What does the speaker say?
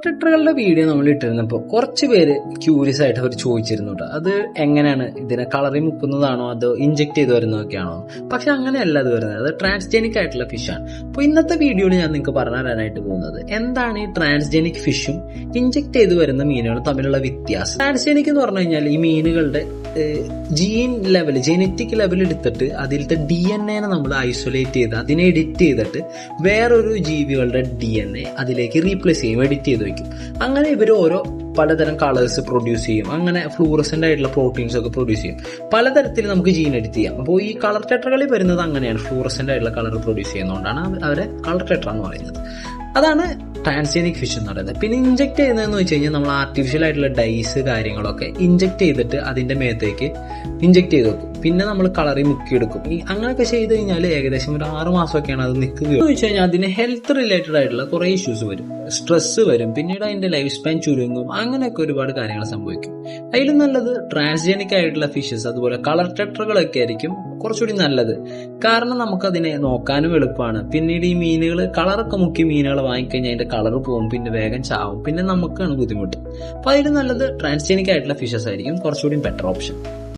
ടെട്രകളുടെ video നമ്മൾ ഇട്ടിരുന്നപ്പോൾ കുറച്ച് പേര് ക്യൂരിയസ് ആയിട്ട് അവർ ചോദിച്ചിരുന്നു കേട്ടോ, അത് എങ്ങനെയാണ് ഇതിനെ കളറിൽ മുക്കുന്നതാണോ അതോ ഇഞ്ചെക്ട് ചെയ്ത് വരുന്നതൊക്കെയാണോ? പക്ഷെ അങ്ങനെയല്ല അത് വരുന്നത്, അത് ട്രാൻസ്ജെനിക് ആയിട്ടുള്ള ഫിഷാണ്. അപ്പോൾ ഇന്നത്തെ വീഡിയോയിൽ ഞാൻ നിങ്ങൾക്ക് പറഞ്ഞു തരാനായിട്ട് പോകുന്നത് എന്താണ് ഈ ട്രാൻസ്ജെനിക് ഫിഷും ഇഞ്ചെക്ട് ചെയ്ത് വരുന്ന മീനുകളും തമ്മിലുള്ള വ്യത്യാസം. ട്രാൻസ്ജെനിക് എന്ന് പറഞ്ഞു കഴിഞ്ഞാൽ ഈ മീനുകളുടെ ജീൻ ലെവൽ, ജെനറ്റിക് ലെവൽ എടുത്തിട്ട് അതിലത്തെ DNA നമ്മൾ ഐസൊലേറ്റ് ചെയ്ത് അതിനെ എഡിറ്റ് ചെയ്തിട്ട് വേറൊരു ജീവികളുടെ DNA അതിലേക്ക് റീപ്ലേസ് ചെയ്യും, എഡിറ്റ് ചെയ്ത് വയ്ക്കും. അങ്ങനെ ഇവർ ഓരോ പലതരം കളേഴ്സ് പ്രൊഡ്യൂസ് ചെയ്യും, അങ്ങനെ ഫ്ലൂറസെന്റ് ആയിട്ടുള്ള പ്രോട്ടീൻസ് ഒക്കെ പ്രൊഡ്യൂസ് ചെയ്യും. പലതരത്തിൽ നമുക്ക് ജീൻ എഡിറ്റ് ചെയ്യാം. അപ്പോൾ ഈ കളർ ടെട്രകളിൽ വരുന്നത് അങ്ങനെയാണ്, ഫ്ലൂറസെന്റ് ആയിട്ടുള്ള കളർ പ്രൊഡ്യൂസ് ചെയ്യുന്നതുകൊണ്ടാണ് അവരെ കളർ ടെട്ര എന്ന് പറയുന്നത്. അതാണ് ട്രാൻസ്ജെനിക് ഫിഷ് എന്ന് പറയുന്നത്. പിന്നെ ഇഞ്ചെക്ട് ചെയ്യുന്നതെന്ന് വെച്ച് കഴിഞ്ഞാൽ നമ്മൾ ആർട്ടിഫിഷ്യൽ ആയിട്ടുള്ള ഡൈസ് കാര്യങ്ങളൊക്കെ ഇഞ്ചെക്ട് ചെയ്തിട്ട് അതിന്റെ മേത്തേക്ക് ഇഞ്ചെക്ട് ചെയ്ത് വെക്കും. പിന്നെ നമ്മൾ കളറിൽ മുക്കിയെടുക്കും. അങ്ങനെയൊക്കെ ചെയ്ത് കഴിഞ്ഞാൽ ഏകദേശം ഒരു 6 മാസമൊക്കെയാണ് അത് നിൽക്കുക. എന്ന് വെച്ച് കഴിഞ്ഞാൽ അതിന് ഹെൽത്ത് റിലേറ്റഡ് ആയിട്ടുള്ള കുറേ ഇഷ്യൂസ് വരും, സ്ട്രെസ് വരും, പിന്നീട് അതിന്റെ ലൈഫ് സ്പാൻ ചുരുങ്ങും, അങ്ങനെയൊക്കെ ഒരുപാട് കാര്യങ്ങൾ സംഭവിക്കും. അതിലും നല്ലത് ട്രാൻസ്ജെനിക് ആയിട്ടുള്ള ഫിഷസ് അതുപോലെ കളർ ടെട്രകളൊക്കെ ആയിരിക്കും കുറച്ചുകൂടി നല്ലത്. കാരണം നമുക്കതിനെ നോക്കാനും എളുപ്പമാണ്. പിന്നീട് ഈ മീനുകൾ കളറൊക്കെ മുക്കി മീനുകൾ വാങ്ങിക്കഴിഞ്ഞാൽ അതിന്റെ കളർ പോകും, പിന്നെ വേഗം ചാവും, പിന്നെ നമുക്കാണ് ബുദ്ധിമുട്ട്. അപ്പൊ അതിലും നല്ലത് ട്രാൻസ്ജെനിക് ആയിട്ടുള്ള ഫിഷസ് ആയിരിക്കും കുറച്ചുകൂടി ബെറ്റർ ഓപ്ഷൻ.